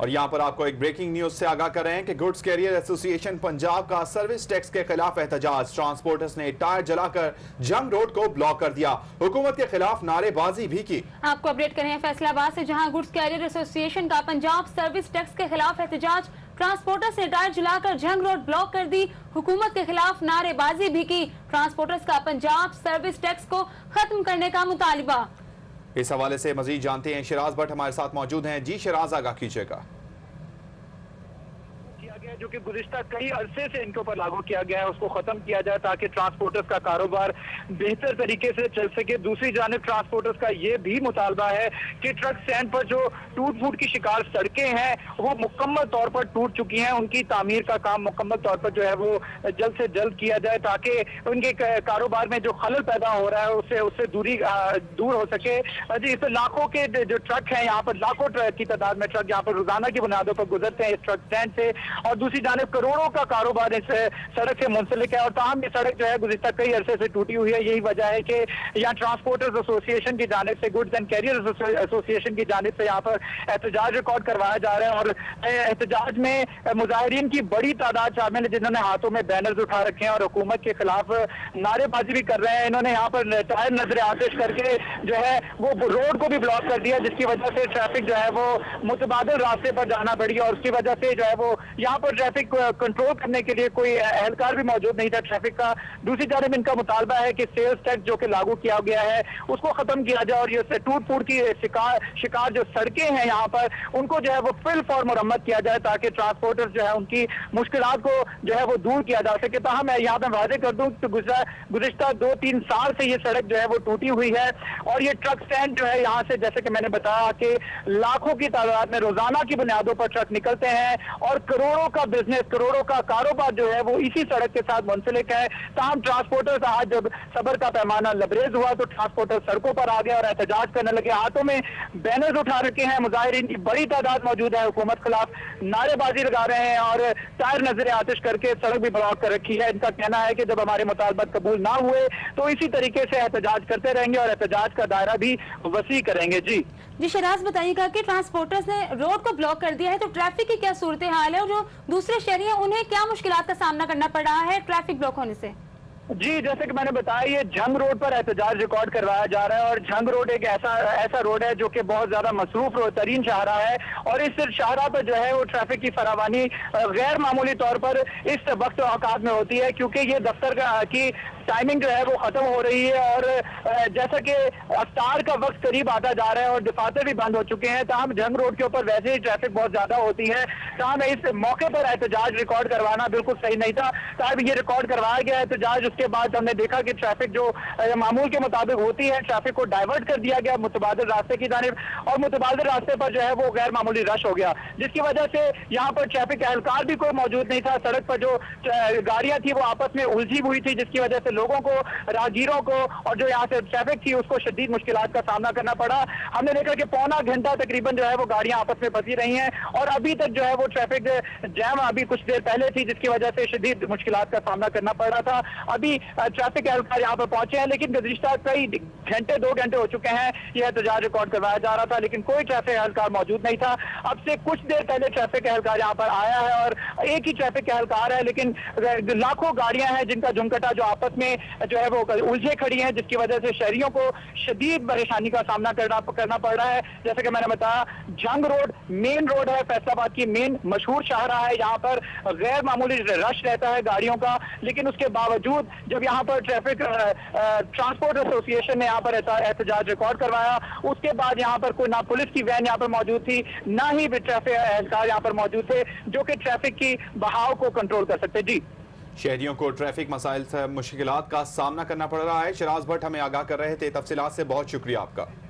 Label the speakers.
Speaker 1: और यहां पर आपको एक ब्रेकिंग न्यूज से आगाह कर रहे हैं कि गुड्स कैरियर एसोसिएशन पंजाब का सर्विस टैक्स के खिलाफ एहतजाज। ट्रांसपोर्टर्स ने टायर जलाकर जंग रोड को ब्लॉक कर दिया। हुकूमत के खिलाफ नारेबाजी भी की।
Speaker 2: आपको अपडेट करें फैसलाबाद से, जहां गुड्स कैरियर एसोसिएशन का पंजाब सर्विस टैक्स के खिलाफ एहतजाज। ट्रांसपोर्टर्स ने टायर जलाकर जंग रोड ब्लॉक कर दी। हुकूमत के खिलाफ नारेबाजी भी की। ट्रांसपोर्टर्स का पंजाब सर्विस टैक्स को खत्म करने का मुतालिबा।
Speaker 1: इस हवाले से मजीद जानते हैं, शिराज भट्ट हमारे साथ मौजूद हैं। जी शिराज, आगाह कीजिएगा।
Speaker 3: जो कि गुज़िश्ता कई अरसे से इनके ऊपर लागू किया गया है उसको खत्म किया जाए ताकि ट्रांसपोर्टर्स का कारोबार बेहतर तरीके से चल सके। दूसरी जानिब ट्रांसपोर्टर्स का ये भी मुतालबा है कि ट्रक स्टैंड पर जो टूट फूट की शिकार सड़कें हैं वो मुकम्मल तौर पर टूट चुकी हैं, उनकी तामीर का काम मुकम्मल तौर पर जो है वो जल्द से जल्द किया जाए ताकि उनके कारोबार में जो खलल पैदा हो रहा है उससे दूर हो सके। जी, इस लाखों के जो ट्रक हैं यहाँ पर, लाखों ट्रक की तादाद में ट्रक यहाँ पर रोजाना की बुनियादों पर गुजरते हैं इस ट्रक स्टैंड से, और दूसरी जानिब करोड़ों का कारोबार इस सड़क से मुंसलिक है। और ताहम ये सड़क जो है गुज़िश्ता कई अरसे से टूटी हुई है। यही वजह है कि यहाँ ट्रांसपोर्टर्स एसोसिएशन की जानिब से, गुड्स एंड कैरियर एसोसिएशन की जानिब से यहाँ पर एहतजाज रिकॉर्ड करवाया जा रहा है। और एहतजाज में मुजाहिरीन की बड़ी तादाद शामिल है जिन्होंने हाथों में बैनर्स उठा रखे हैं और हुकूमत के खिलाफ नारेबाजी भी कर रहे हैं। इन्होंने यहाँ पर टायर नजर आतिश करके जो है वो रोड को भी ब्लॉक कर दिया, जिसकी वजह से ट्रैफिक जो है वो मुतबादिल रास्ते पर जाना पड़ी और उसकी वजह से जो है वो यहाँ पर ट्रैफिक कंट्रोल करने के लिए कोई एहलकार भी मौजूद नहीं था ट्रैफिक का। दूसरी जानिब इनका मुतालबा है कि सेल्स टैक्स जो कि लागू किया गया है उसको खत्म किया जाए और ये टूट फूट की शिकार जो सड़कें हैं यहाँ पर उनको जो है वो फिल फॉर मुरम्मत किया जाए ताकि ट्रांसपोर्टर्स जो है उनकी मुश्किलात को जो है वो दूर किया जा सके। तो मैं यहाँ पे वादे कर दूं कि गुज़िश्ता 2-3 साल से ये सड़क जो है वो टूटी हुई है और ये ट्रक स्टैंड जो है यहाँ से, जैसे कि मैंने बताया कि लाखों की तादाद में रोजाना की बुनियादों पर ट्रक निकलते हैं और करोड़ों का बिजनेस, करोड़ों का कारोबार जो है वो इसी सड़क के साथ मुंसलिक है। तमाम ट्रांसपोर्टर्स आज जब सबर का पैमाना लबरेज हुआ तो ट्रांसपोर्टर सड़कों पर आ गए और एहतजाज करने लगे। हाथों में बैनर्स उठा रखे हैं, मुजाहिरीन की बड़ी तादाद मौजूद है, हुकूमत खिलाफ नारेबाजी लगा रहे हैं और टायर नजर आतिश करके सड़क भी ब्लॉक कर रखी है। इनका कहना है कि जब हमारे मुतालबात कबूल ना हुए तो इसी तरीके से एहतजाज करते रहेंगे और एहतजाज का दायरा भी वसी करेंगे। जी
Speaker 2: शिराज, बताइएगा कि ट्रांसपोर्टर्स ने रोड को ब्लॉक कर दिया है तो ट्रैफिक की क्या सूरत हाल है और जो दूसरे शहरी हैं उन्हें क्या मुश्किलात का सामना करना पड़ रहा है ट्रैफिक ब्लॉक होने से?
Speaker 3: जी, जैसे कि मैंने बताया ये झंग रोड पर एहतजाज रिकॉर्ड करवाया जा रहा है और झंग रोड एक ऐसा रोड है जो कि बहुत ज्यादा मसरूफ तरीन शाहरा है और इस शाहरा पर जो है वो ट्रैफिक की फरावानी गैर मामूली तौर पर इस वक्त औकात में होती है क्योंकि ये दफ्तर की टाइमिंग जो है वो खत्म हो रही है और जैसा कि अफ्तार का वक्त करीब आता जा रहा है और दफातर भी बंद हो चुके हैं। तमाम जंग रोड के ऊपर वैसे ही ट्रैफिक बहुत ज्यादा होती है। तमाम इस मौके पर एहतजाज रिकॉर्ड करवाना बिल्कुल सही नहीं था। तब ये रिकॉर्ड करवाया गया एहतजाज, उसके बाद हमने देखा कि ट्रैफिक जो मामूल के मुताबिक होती है ट्रैफिक को डाइवर्ट कर दिया गया मुतबादिल रास्ते की जानिब और मुतबादिल रास्ते पर जो है वो गैर मामूली रश हो गया, जिसकी वजह से यहाँ पर ट्रैफिक एहलकार भी कोई मौजूद नहीं था। सड़क पर जो गाड़ियां थी वो आपस में उलझी हुई थी, जिसकी वजह से लोगों को, राहगीरों को और जो यहाँ से ट्रैफिक थी उसको शदीद मुश्किलात का सामना करना पड़ा। हमने देखा कि पौना घंटा तकरीबन जो है वो गाड़ियां आपस में फंसी रही हैं और अभी तक जो है वो ट्रैफिक जैम अभी कुछ देर पहले थी, जिसकी वजह से शदीद मुश्किलात का सामना करना पड़ रहा था। अभी ट्रैफिक एहलकार यहाँ पर पहुंचे हैं लेकिन गुज़िश्ता कई घंटे, 2 घंटे हो चुके हैं ये एहतजाज रिकॉर्ड करवाया जा रहा था लेकिन कोई ट्रैफिक एहलकार मौजूद नहीं था। अब से कुछ देर पहले ट्रैफिक एहलकार यहाँ पर आया है और एक ही ट्रैफिक एहलकार है लेकिन लाखों गाड़ियां हैं जिनका झुमकटा जो आपस में जो है वो उलझे खड़ी हैं, जिसकी वजह से शहरियों को शदीद परेशानी का सामना करना पड़ रहा है। जैसे कि मैंने बताया झंग रोड मेन रोड है, फैसलाबाद की मेन मशहूर शाहरा है, यहाँ पर गैर मामूली रश रहता है गाड़ियों का, लेकिन उसके बावजूद जब यहाँ पर ट्रैफिक ट्रांसपोर्ट एसोसिएशन ने यहाँ पर एहतजाज रिकॉर्ड करवाया उसके बाद यहाँ पर कोई ना पुलिस की वैन यहाँ पर मौजूद थी ना ही ट्रैफिक एहलकार यहाँ पर मौजूद थे जो कि ट्रैफिक की बहाव को कंट्रोल कर सकते। जी,
Speaker 1: शहरियों को ट्रैफिक मसाइल से मुश्किलात का सामना करना पड़ रहा है। शिराज भट्ट हमें आगाह कर रहे थे। तफसीलात से बहुत शुक्रिया आपका।